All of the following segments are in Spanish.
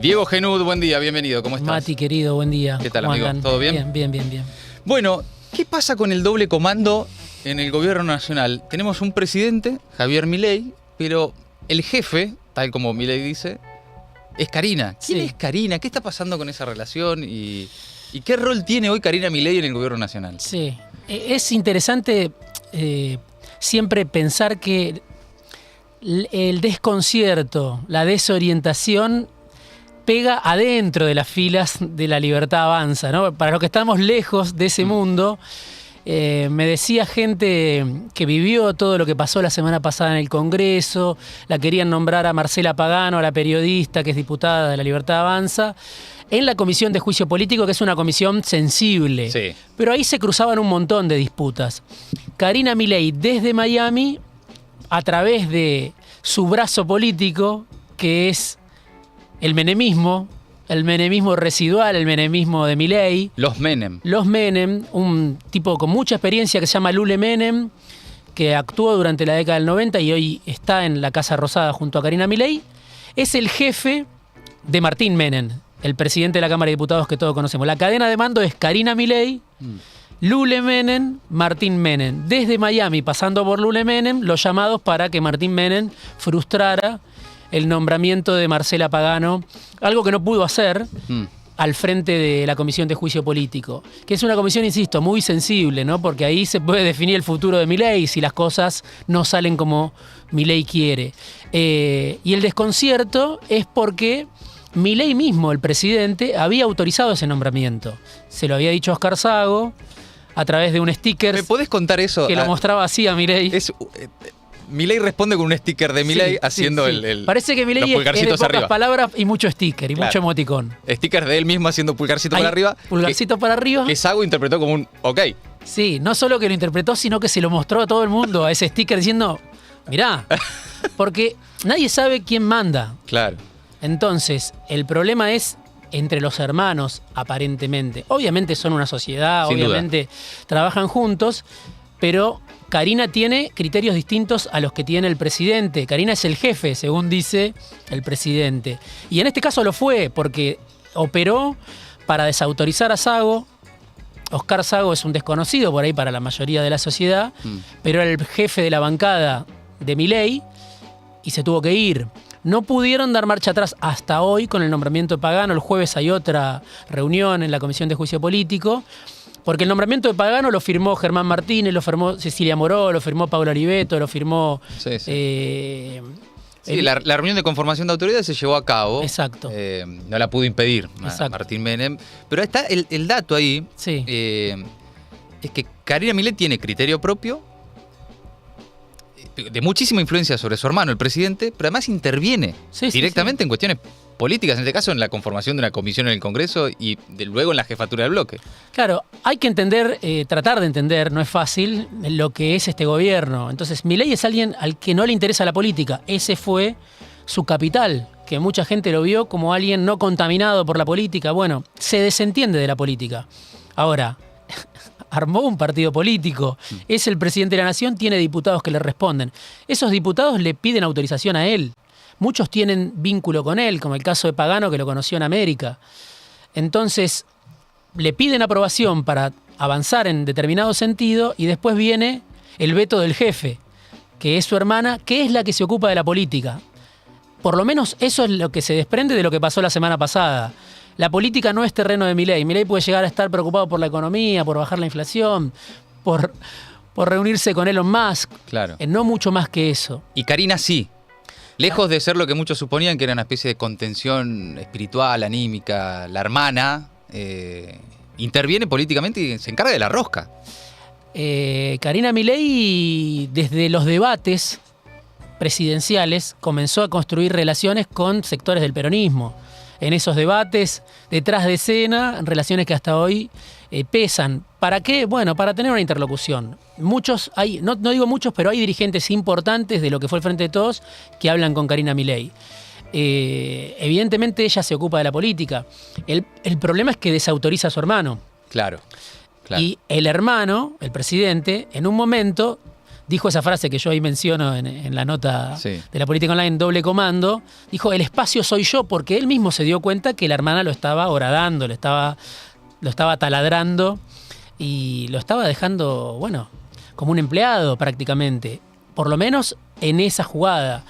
Diego Genud, buen día, bienvenido, ¿cómo estás? Mati, querido, buen día. ¿Qué tal, amigo? ¿Todo bien? Bien. Bueno, ¿qué pasa con el doble comando en el gobierno nacional? Tenemos un presidente, Javier Milei, pero el jefe, tal como Milei dice, es Karina. ¿Quién es Karina? ¿Qué está pasando con esa relación? ¿Y qué rol tiene hoy Karina Milei en el gobierno nacional? Sí, es interesante siempre pensar que el desconcierto, la desorientación pega adentro de las filas de La Libertad Avanza, ¿no? Para los que estamos lejos de ese mundo, me decía gente que vivió todo lo que pasó la semana pasada en el Congreso, la querían nombrar a Marcela Pagano, a la periodista que es diputada de La Libertad Avanza, en la Comisión de Juicio Político, que es una comisión sensible. Sí. Pero ahí se cruzaban un montón de disputas. Karina Milei desde Miami, a través de su brazo político, que es el menemismo residual, el menemismo de Milei. Los Menem. Los Menem, un tipo con mucha experiencia que se llama Lule Menem, que actuó durante la década del 90 y hoy está en la Casa Rosada junto a Karina Milei, es el jefe de Martín Menem, el presidente de la Cámara de Diputados que todos conocemos. La cadena de mando es Karina Milei, Lule Menem, Martín Menem. Desde Miami, pasando por Lule Menem, los llamados para que Martín Menem frustrara el nombramiento de Marcela Pagano, algo que no pudo hacer al frente de la Comisión de Juicio Político, que es una comisión, insisto, muy sensible, ¿no? Porque ahí se puede definir el futuro de Milei si las cosas no salen como Milei quiere. Y el desconcierto es porque Milei mismo, el presidente, había autorizado ese nombramiento. Se lo había dicho a Oscar Sago a través de un sticker. ¿Me podés contar eso? Que lo mostraba así a Milei. Milei responde con un sticker de Milei haciendo sí. Parece que Milei es de pocas palabras y mucho sticker y mucho emoticón. Sticker de él mismo haciendo pulgarcito para arriba. Pulgarcito para arriba. Que Sago interpretó como un ok. Sí, no solo que lo interpretó, sino que se lo mostró a todo el mundo, a ese sticker diciendo, mirá, porque nadie sabe quién manda. Claro. Entonces, el problema es entre los hermanos, aparentemente. Obviamente son una sociedad, Sin obviamente trabajan juntos, pero Karina tiene criterios distintos a los que tiene el presidente. Karina es el jefe, según dice el presidente. Y en este caso lo fue, porque operó para desautorizar a Sago. Oscar Sago es un desconocido por ahí para la mayoría de la sociedad, pero era el jefe de la bancada de Milei y se tuvo que ir. No pudieron dar marcha atrás hasta hoy con el nombramiento de Pagano. El jueves hay otra reunión en la Comisión de Juicio Político. Porque el nombramiento de Pagano lo firmó Germán Martínez, lo firmó Cecilia Moró, lo firmó Paula Oliveto, lo firmó... La reunión de conformación de autoridades se llevó a cabo. Exacto. No la pudo impedir Martín Menem. Pero está el dato ahí. Sí. Es que Karina Milei tiene criterio propio, de muchísima influencia sobre su hermano, el presidente, pero además interviene directamente en cuestiones políticas, en este caso en la conformación de una comisión en el Congreso y luego en la jefatura del bloque. Claro, hay que entender, tratar de entender, no es fácil, lo que es este gobierno. Entonces, Milei es alguien al que no le interesa la política. Ese fue su capital, que mucha gente lo vio como alguien no contaminado por la política. Bueno, se desentiende de la política. Ahora, armó un partido político, es el presidente de la nación, tiene diputados que le responden. Esos diputados le piden autorización a él. Muchos tienen vínculo con él, como el caso de Pagano, que lo conoció en América. Entonces, le piden aprobación para avanzar en determinado sentido y después viene el veto del jefe, que es su hermana, que es la que se ocupa de la política. Por lo menos eso es lo que se desprende de lo que pasó la semana pasada. La política no es terreno de Milei. Milei puede llegar a estar preocupado por la economía, por bajar la inflación, por reunirse con Elon Musk. Claro. No mucho más que eso. Y Karina sí. Lejos de ser lo que muchos suponían, que era una especie de contención espiritual, anímica, la hermana interviene políticamente y se encarga de la rosca. Karina Milei, desde los debates presidenciales, comenzó a construir relaciones con sectores del peronismo. En esos debates, detrás de escena, relaciones que hasta hoy pesan. ¿Para qué? Bueno, para tener una interlocución. Muchos, no digo muchos, pero hay dirigentes importantes de lo que fue el Frente de Todos que hablan con Karina Milei. Evidentemente ella se ocupa de la política. El problema es que desautoriza a su hermano. Claro. Y el hermano, el presidente, en un momento dijo esa frase que yo ahí menciono en la nota Sí. de la política online, doble comando, dijo, el espacio soy yo, porque él mismo se dio cuenta que la hermana lo estaba horadando, lo estaba taladrando y lo estaba dejando, bueno, como un empleado prácticamente, por lo menos en esa jugada.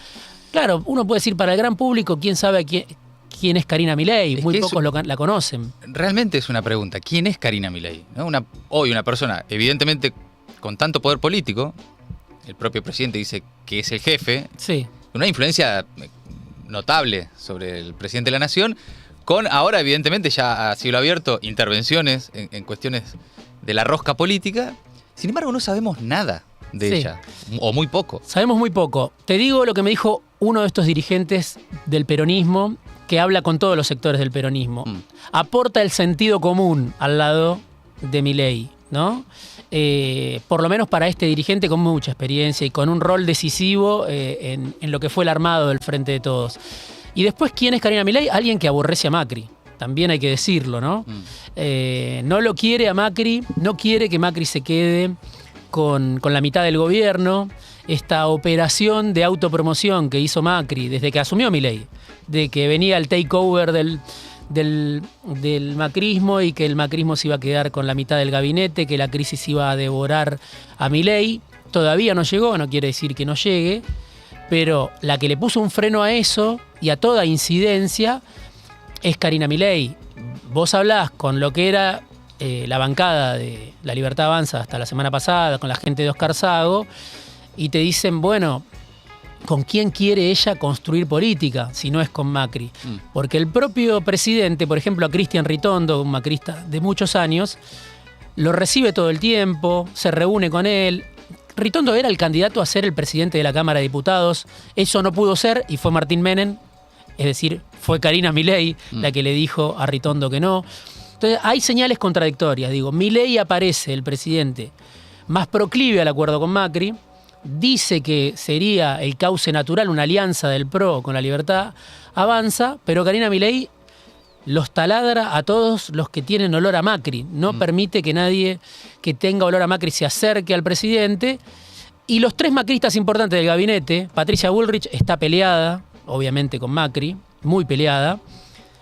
Claro, uno puede decir para el gran público, quién sabe quién es Karina Milei, Es muy que pocos la conocen. Realmente es una pregunta. ¿Quién es Karina Milei? ¿No? Hoy una persona, evidentemente, con tanto poder político, el propio presidente dice que es el jefe, Sí. una influencia notable sobre el presidente de la nación, con ahora, evidentemente, ya a cielo abierto, intervenciones en cuestiones de la rosca política. Sin embargo, no sabemos nada de Sí. ella, o muy poco. Sabemos muy poco. Te digo lo que me dijo uno de estos dirigentes del peronismo, que habla con todos los sectores del peronismo. Aporta el sentido común al lado de Milei, ¿no? Por lo menos para este dirigente con mucha experiencia y con un rol decisivo en lo que fue el armado del Frente de Todos. Y después, ¿quién es Karina Milei? Alguien que aborrece a Macri. También hay que decirlo, ¿no? No lo quiere a Macri, no quiere que Macri se quede con la mitad del gobierno. Esta operación de autopromoción que hizo Macri desde que asumió Milei, de que venía el takeover del macrismo y que el macrismo se iba a quedar con la mitad del gabinete, que la crisis iba a devorar a Milei. Todavía no llegó, no quiere decir que no llegue, pero la que le puso un freno a eso y a toda incidencia es Karina Milei. Vos hablás con lo que era la bancada de La Libertad Avanza hasta la semana pasada, con la gente de Oscar Sago, y te dicen, bueno, ¿con quién quiere ella construir política si no es con Macri? Porque el propio presidente, por ejemplo, a Cristian Ritondo, un macrista de muchos años, lo recibe todo el tiempo, se reúne con él. Ritondo era el candidato a ser el presidente de la Cámara de Diputados. Eso no pudo ser y fue Martín Menem, es decir, fue Karina Milei la que le dijo a Ritondo que no. Entonces hay señales contradictorias. Digo, Milei aparece, el presidente, más proclive al acuerdo con Macri, dice que sería el cauce natural, una alianza del PRO con La Libertad Avanza, pero Karina Milei los taladra a todos los que tienen olor a Macri. No permite que nadie que tenga olor a Macri se acerque al presidente. Y los tres macristas importantes del gabinete, Patricia Bullrich está peleada, obviamente con Macri, muy peleada.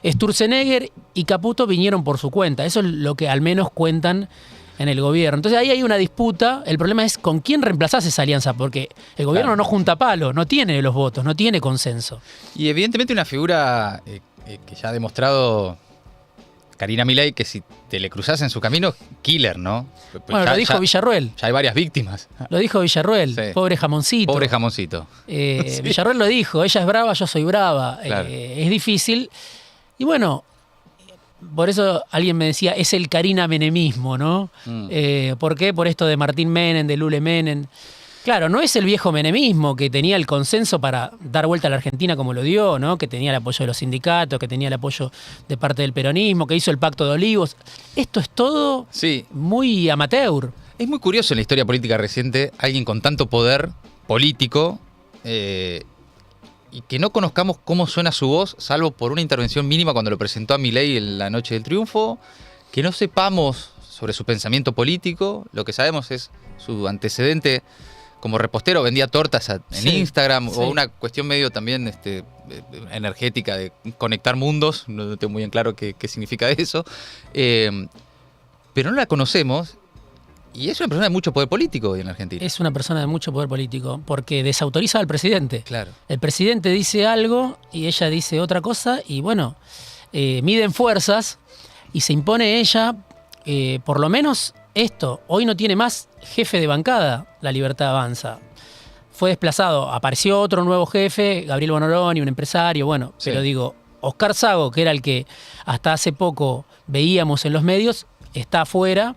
Sturzenegger y Caputo vinieron por su cuenta. Eso es lo que al menos cuentan en el gobierno. Entonces ahí hay una disputa. El problema es con quién reemplazás esa alianza, porque el gobierno no junta palo, no tiene los votos, no tiene consenso. Y evidentemente una figura que ya ha demostrado Karina Milei, que si te le cruzás en su camino, killer, ¿no? Pues Bueno, lo dijo Villarruel. Ya hay varias víctimas. Lo dijo Villarruel, Sí. pobre jamoncito. Pobre jamoncito. Sí. Villarruel lo dijo, ella es brava, yo soy brava. Claro. Es difícil. Y bueno, por eso alguien me decía, es el Karina Menemismo, ¿no? ¿Por qué? Por esto de Martín Menem, de Lule Menem. Claro, no es el viejo menemismo que tenía el consenso para dar vuelta a la Argentina como lo dio, ¿no? Que tenía el apoyo de los sindicatos, que tenía el apoyo de parte del peronismo, que hizo el Pacto de Olivos. Esto es todo muy amateur. Es muy curioso en la historia política reciente alguien con tanto poder político y que no conozcamos cómo suena su voz, salvo por una intervención mínima cuando lo presentó a Milei en la noche del triunfo, que no sepamos sobre su pensamiento político. Lo que sabemos es su antecedente como repostero, vendía tortas en Instagram, o una cuestión medio también energética de conectar mundos, no tengo muy en claro qué significa eso, pero no la conocemos. Y es una persona de mucho poder político hoy en Argentina. Es una persona de mucho poder político, porque desautoriza al presidente. Claro. El presidente dice algo y ella dice otra cosa, y bueno, miden fuerzas y se impone ella, por lo menos esto. Hoy no tiene más jefe de bancada La Libertad Avanza. Fue desplazado, apareció otro nuevo jefe, Gabriel Bonoloni, un empresario, bueno, pero digo, Oscar Sago, que era el que hasta hace poco veíamos en los medios, está afuera.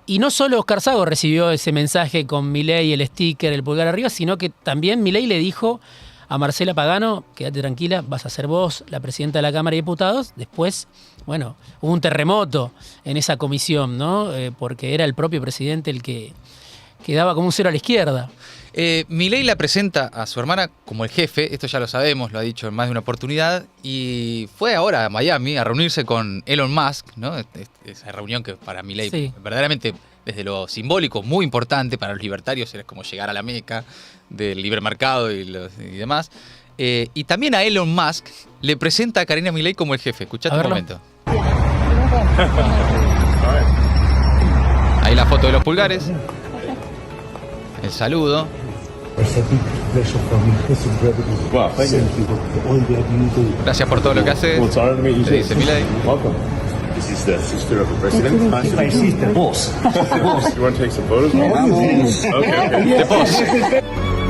Y no solo Oscar Sago recibió ese mensaje con Milei, el sticker, el pulgar arriba, sino que también Milei le dijo a Marcela Pagano, quédate tranquila, vas a ser vos la presidenta de la Cámara de Diputados. Después, bueno, hubo un terremoto en esa comisión, ¿no? Porque era el propio presidente el que quedaba como un cero a la izquierda. Milei la presenta a su hermana como el jefe, esto ya lo sabemos, lo ha dicho en más de una oportunidad, y fue ahora a Miami a reunirse con Elon Musk, ¿no? Esa reunión que para Milei verdaderamente desde lo simbólico muy importante, para los libertarios era como llegar a la meca del libre mercado y demás. Y también a Elon Musk le presenta a Karina Milei como el jefe. Escuchate un momento. Ahí la foto de los pulgares. El saludo. Gracias por todo lo que haces. Le dice Milei. This is the sister of the president. My sister. Boss. You want to take some photos? Okay. The boss.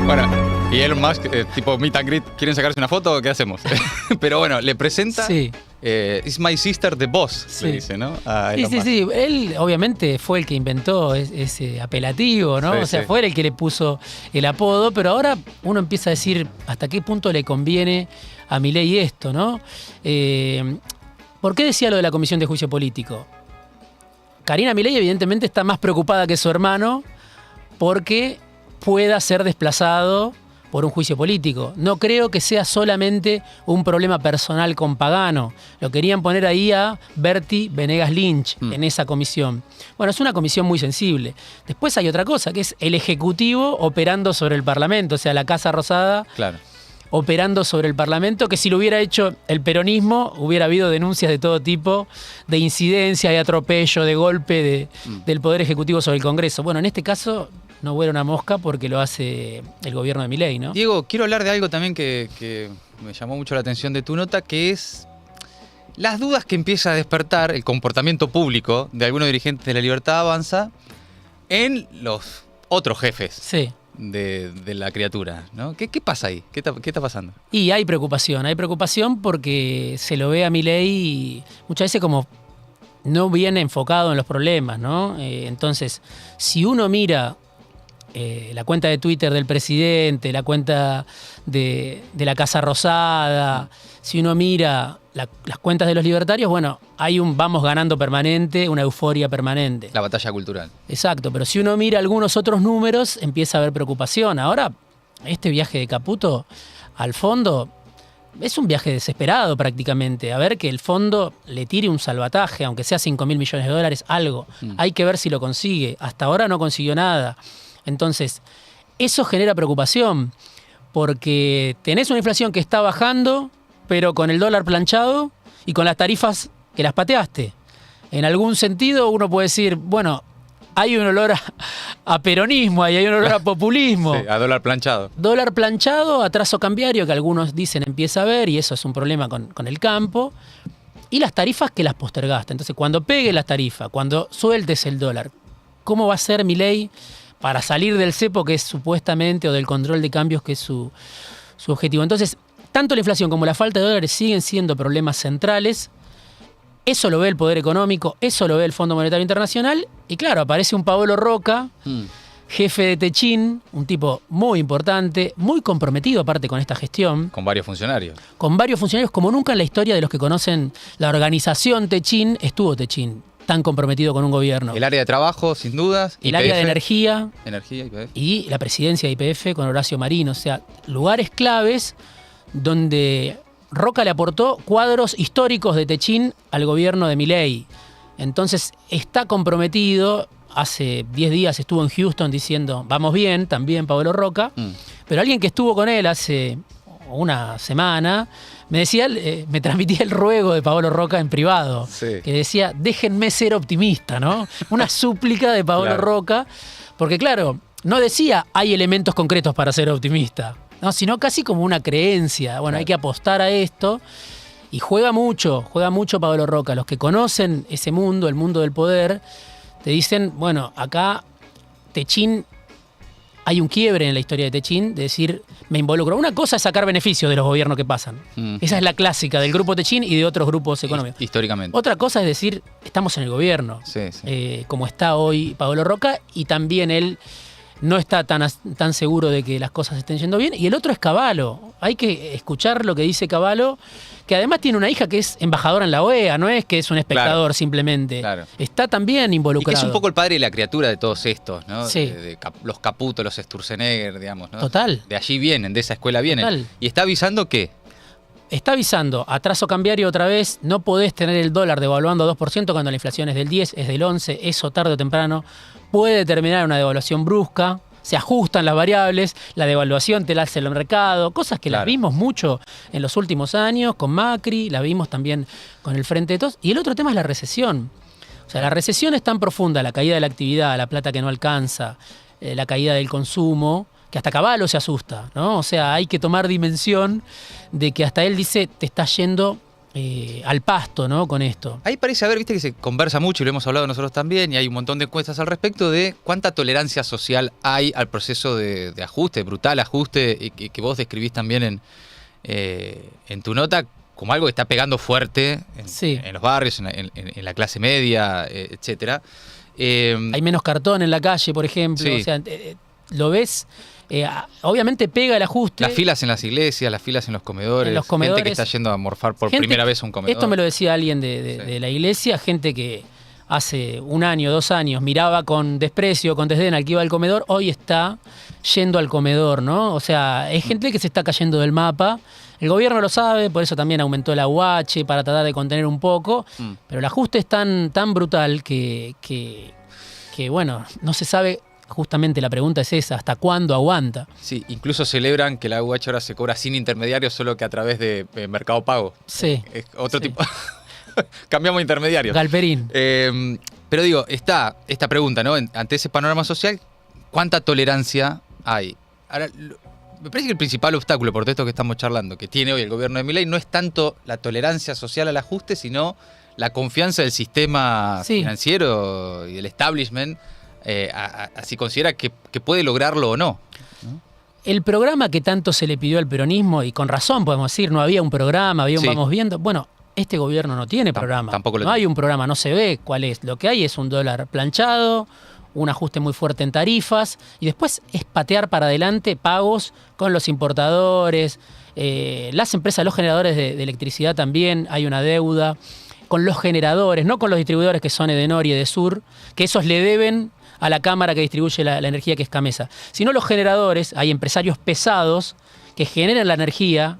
Bueno, y Elon Musk, tipo meet and greet, ¿quieren sacarse una foto o qué hacemos? Pero bueno, le presenta. Sí. It's my sister, the boss, le dice, ¿no? A Elon Musk. Sí. Él obviamente fue el que inventó ese apelativo, ¿no? Sí, o sea, fue él el que le puso el apodo, pero ahora uno empieza a decir hasta qué punto le conviene a Milei esto, ¿no? ¿Por qué decía lo de la Comisión de Juicio Político? Karina Milei evidentemente está más preocupada que su hermano porque pueda ser desplazado por un juicio político. No creo que sea solamente un problema personal con Pagano. Lo querían poner ahí a Berti Venegas Lynch en esa comisión. Bueno, es una comisión muy sensible. Después hay otra cosa, que es el Ejecutivo operando sobre el Parlamento, o sea, la Casa Rosada. Claro. Operando sobre el Parlamento, que si lo hubiera hecho el peronismo, hubiera habido denuncias de todo tipo, de incidencia, de atropello, de golpe del Poder Ejecutivo sobre el Congreso. Bueno, en este caso no vuela una mosca porque lo hace el gobierno de Milei, ¿no? Diego, quiero hablar de algo también que me llamó mucho la atención de tu nota, que es las dudas que empieza a despertar el comportamiento público de algunos dirigentes de La Libertad Avanza en los otros jefes. Sí. De la criatura, ¿no? ¿Qué pasa ahí? ¿Qué está pasando? Y hay preocupación porque se lo ve a Milei muchas veces como no bien enfocado en los problemas, ¿no? Entonces, si uno mira la cuenta de Twitter del presidente, la cuenta de la Casa Rosada, si uno mira las cuentas de los libertarios, bueno, hay un vamos ganando permanente, una euforia permanente. La batalla cultural. Exacto, pero si uno mira algunos otros números, empieza a haber preocupación. Ahora, este viaje de Caputo al fondo es un viaje desesperado prácticamente. A ver que el fondo le tire un salvataje, aunque sea 5.000 millones de dólares, algo. Hay que ver si lo consigue. Hasta ahora no consiguió nada. Entonces, eso genera preocupación, porque tenés una inflación que está bajando, pero con el dólar planchado y con las tarifas que las pateaste. En algún sentido uno puede decir, bueno, hay un olor a peronismo, hay un olor a populismo. Sí, a dólar planchado. Dólar planchado, atraso cambiario, que algunos dicen empieza a haber, y eso es un problema con el campo. Y las tarifas que las postergaste. Entonces, cuando pegue las tarifas, cuando sueltes el dólar, ¿cómo va a ser Milei para salir del cepo que es supuestamente, o del control de cambios que es su objetivo? Entonces, tanto la inflación como la falta de dólares siguen siendo problemas centrales. Eso lo ve el Poder Económico, eso lo ve el Fondo Monetario Internacional. Y claro, aparece un Paolo Roca, jefe de Techin, un tipo muy importante, muy comprometido aparte con esta gestión. Con varios funcionarios. Con varios funcionarios, como nunca en la historia de los que conocen la organización Techin, estuvo Techin tan comprometido con un gobierno. El área de trabajo, sin dudas. El área de energía. Energía, YPF. Y la presidencia de YPF con Horacio Marín. O sea, lugares claves donde Roca le aportó cuadros históricos de Techin al gobierno de Milei. Entonces está comprometido. Hace 10 días estuvo en Houston diciendo, vamos bien, también Paolo Roca. Pero alguien que estuvo con él hace una semana me decía, me transmitía el ruego de Paolo Roca en privado. Sí. Que decía, déjenme ser optimista, ¿no? Una súplica de Paolo Roca. Porque claro, no decía, hay elementos concretos para ser optimista. No, sino casi como una creencia. Bueno, hay que apostar a esto. Y juega mucho Paolo Roca. Los que conocen ese mundo, el mundo del poder, te dicen, bueno, acá Techin, hay un quiebre en la historia de Techin, de decir, me involucro. Una cosa es sacar beneficios de los gobiernos que pasan. Esa es la clásica del grupo Techin y de otros grupos económicos. Históricamente. Otra cosa es decir, estamos en el gobierno, Sí. como está hoy Paolo Roca, y también él no está tan seguro de que las cosas estén yendo bien. Y el otro es Cavallo. Hay que escuchar lo que dice Cavallo, que además tiene una hija que es embajadora en la OEA, no es que es un espectador simplemente. Claro. Está también involucrado. Y que es un poco el padre y la criatura de todos estos, ¿no? Sí. Los Caputo, los Sturzenegger, digamos, ¿no? Total. De allí vienen, de esa escuela vienen. Total. Y está avisando que Está avisando, atraso cambiario otra vez, no podés tener el dólar devaluando 2% cuando la inflación es del 10, es del 11, eso tarde o temprano puede terminar una devaluación brusca, se ajustan las variables, la devaluación te la hace el mercado, cosas que las vimos mucho en los últimos años con Macri, la vimos también con el Frente de Todos, y el otro tema es la recesión. O sea, la recesión es tan profunda, la caída de la actividad, la plata que no alcanza, la caída del consumo, que hasta Cavallo se asusta, ¿no? O sea, hay que tomar dimensión de que hasta él dice, te estás yendo al pasto, ¿no? Con esto. ahí parece haber, viste que se conversa mucho y lo hemos hablado nosotros también, y hay un montón de encuestas al respecto de cuánta tolerancia social hay al proceso de ajuste, brutal ajuste, y que vos describís también en tu nota como algo que está pegando fuerte en los barrios, en la clase media, etcétera. Hay menos cartón en la calle, por ejemplo. Sí. O sea, lo ves. Obviamente pega el ajuste. Las filas en las iglesias, las filas en los comedores, gente que está yendo a morfar por primera vez a un comedor. Esto me lo decía alguien de la iglesia, gente que hace 1 año, 2 años miraba con desprecio, con desdén al que iba al comedor, hoy está yendo al comedor, ¿no? O sea, es gente que se está cayendo del mapa. El gobierno lo sabe, por eso también aumentó el UH para tratar de contener un poco, pero el ajuste es tan brutal que bueno, no se sabe. Justamente la pregunta es esa, ¿hasta cuándo aguanta? Sí, incluso celebran que la UH ahora se cobra sin intermediarios, solo que a través de Mercado Pago. Sí. Es otro tipo. Cambiamos intermediarios. Galperín. Pero digo, está esta pregunta, ¿no? Ante ese panorama social, ¿cuánta tolerancia hay? Ahora, me parece que el principal obstáculo, por todo esto que estamos charlando, que tiene hoy el gobierno de Milei, no es tanto la tolerancia social al ajuste, sino la confianza del sistema financiero y del establishment. Si considera que puede lograrlo o no. El programa que tanto se le pidió al peronismo, y con razón podemos decir, no había un programa, había un vamos viendo. Bueno, este gobierno no tiene programa. Tampoco lo no hay un programa, no se ve cuál es. Lo que hay es un dólar planchado, un ajuste muy fuerte en tarifas, y después es patear para adelante pagos con los importadores, las empresas, los generadores de electricidad también, hay una deuda, con los generadores, no con los distribuidores que son Edenor y Edesur, que esos le deben a la cámara que distribuye la energía, que es Camesa, sino los generadores. Hay empresarios pesados que generan la energía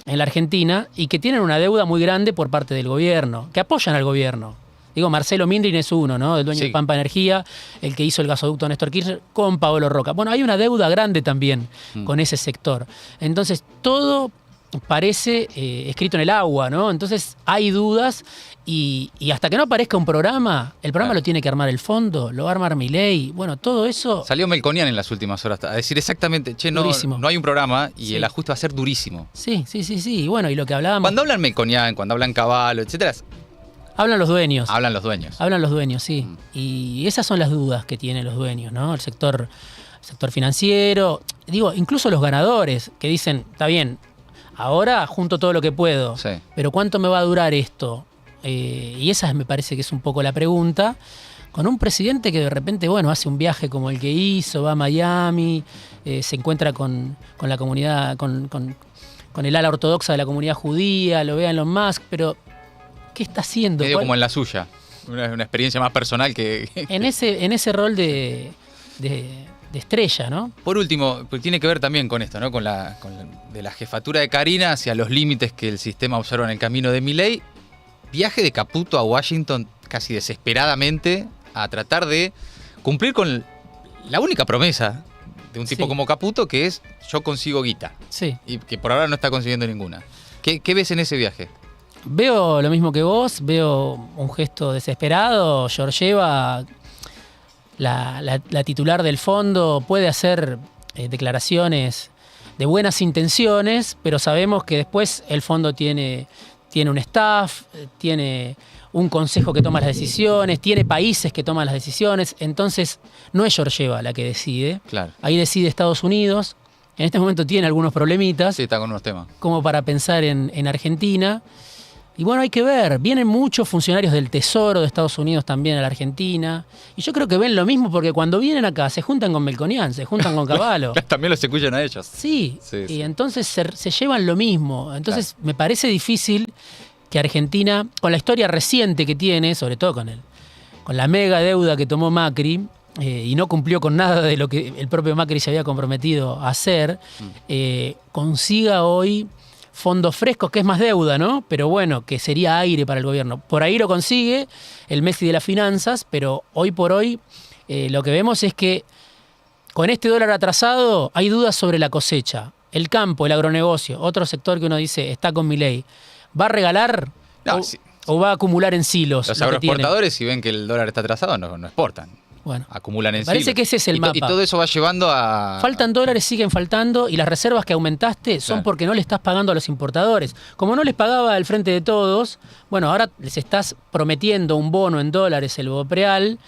en la Argentina y que tienen una deuda muy grande por parte del gobierno, que apoyan al gobierno. Digo, Marcelo Mindrin es uno, ¿no? El dueño de Pampa Energía, el que hizo el gasoducto Néstor Kirchner con Paolo Roca. Bueno, hay una deuda grande también con ese sector. Entonces, todo parece escrito en el agua, ¿no? Entonces, hay dudas y hasta que no aparezca un programa, el programa lo tiene que armar el fondo, lo va a armar Milei. Bueno, todo eso... Salió Melconian en las últimas horas a decir exactamente, no hay un programa y el ajuste va a ser durísimo. Sí. Y bueno, y lo que hablábamos... Cuando hablan Melconian, cuando hablan Cavallo, etcétera... Hablan los dueños. Hablan los dueños. Hablan los dueños, sí. Y esas son las dudas que tienen los dueños, ¿no? El sector financiero, digo, incluso los ganadores, que dicen, está bien, ahora junto todo lo que puedo, pero ¿cuánto me va a durar esto? Y esa me parece que es un poco la pregunta, con un presidente que de repente, bueno, hace un viaje como el que hizo, va a Miami, se encuentra con la comunidad, con el ala ortodoxa de la comunidad judía, lo ve a Elon Musk, pero ¿qué está haciendo? Medio como en la suya, una experiencia más personal que... En ese rol de estrella, ¿no? Por último, pues tiene que ver también con esto, ¿no? De la jefatura de Karina hacia los límites que el sistema observa en el camino de Milei. Viaje de Caputo a Washington casi desesperadamente a tratar de cumplir con la única promesa de un tipo como Caputo, que es yo consigo guita. Sí. Y que por ahora no está consiguiendo ninguna. ¿Qué ves en ese viaje? Veo lo mismo que vos, veo un gesto desesperado. Georgieva, la titular del fondo, puede hacer declaraciones de buenas intenciones, pero sabemos que después el fondo tiene un staff, tiene un consejo que toma las decisiones, tiene países que toman las decisiones, entonces no es Georgieva la que decide. Claro. Ahí decide Estados Unidos. En este momento tiene algunos problemitas. Sí, está con unos temas. Como para pensar en Argentina. Y bueno, hay que ver, vienen muchos funcionarios del Tesoro de Estados Unidos también a la Argentina, y yo creo que ven lo mismo porque cuando vienen acá se juntan con Melconian, se juntan con Cavallo. También los escuchan a ellos. Sí, Sí, y sí. entonces se llevan lo mismo. Entonces me parece difícil que Argentina, con la historia reciente que tiene, sobre todo con la mega deuda que tomó Macri, y no cumplió con nada de lo que el propio Macri se había comprometido a hacer, consiga hoy fondos frescos, que es más deuda, ¿no? Pero bueno, que sería aire para el gobierno. Por ahí lo consigue el Messi de las finanzas, pero hoy por hoy lo que vemos es que con este dólar atrasado hay dudas sobre la cosecha. El campo, el agronegocio, otro sector que uno dice está con Milei, ¿va a regalar No, o, sí. o va a acumular en silos? Los lo que tiene? agroexportadores, si ven que el dólar está atrasado, no exportan. Bueno, Acumulan en parece silos. que ese es el y mapa. Y todo eso va llevando a... Faltan dólares, siguen faltando, y las reservas que aumentaste son Claro. porque no le estás pagando a los importadores. Como no les pagaba al Frente de Todos, bueno, ahora les estás prometiendo un bono en dólares, el Bopreal.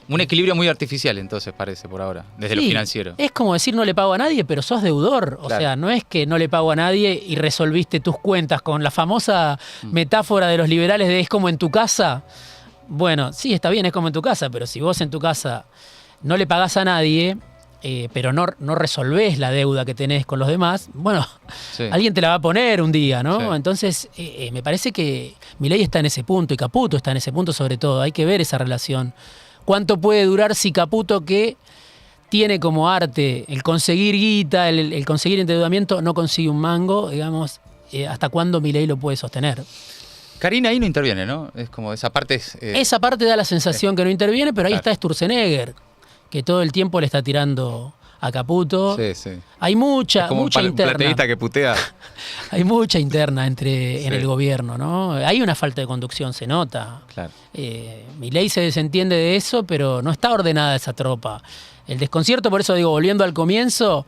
Un equilibrio muy artificial, entonces, parece, por ahora, desde lo Sí, financiero. es como decir no le pago a nadie, pero sos deudor. O Claro. sea, no es que no le pago a nadie y resolviste tus cuentas con la famosa metáfora de los liberales de es como en tu casa. Bueno, sí, está bien, es como en tu casa, pero si vos en tu casa no le pagás a nadie, pero no resolvés la deuda que tenés con los demás, bueno, Sí. alguien te la va a poner un día, ¿no? Sí. Entonces, me parece que Milei está en ese punto y Caputo está en ese punto sobre todo. Hay que ver esa relación. ¿Cuánto puede durar si Caputo, que tiene como arte el conseguir guita, el conseguir endeudamiento, no consigue un mango, digamos, hasta cuándo Milei lo puede sostener? Karina ahí no interviene, ¿no? Es como esa parte es... Esa parte da la sensación que no interviene, pero ahí Claro. está Sturzenegger, que todo el tiempo le está tirando a Caputo. Sí, sí. Hay mucha, Es como mucha un interna. plateísta que putea. Hay mucha interna en Sí. el gobierno, ¿no? Hay una falta de conducción, se nota. Claro. Milei se desentiende de eso, pero no está ordenada esa tropa. El desconcierto, por eso digo, volviendo al comienzo,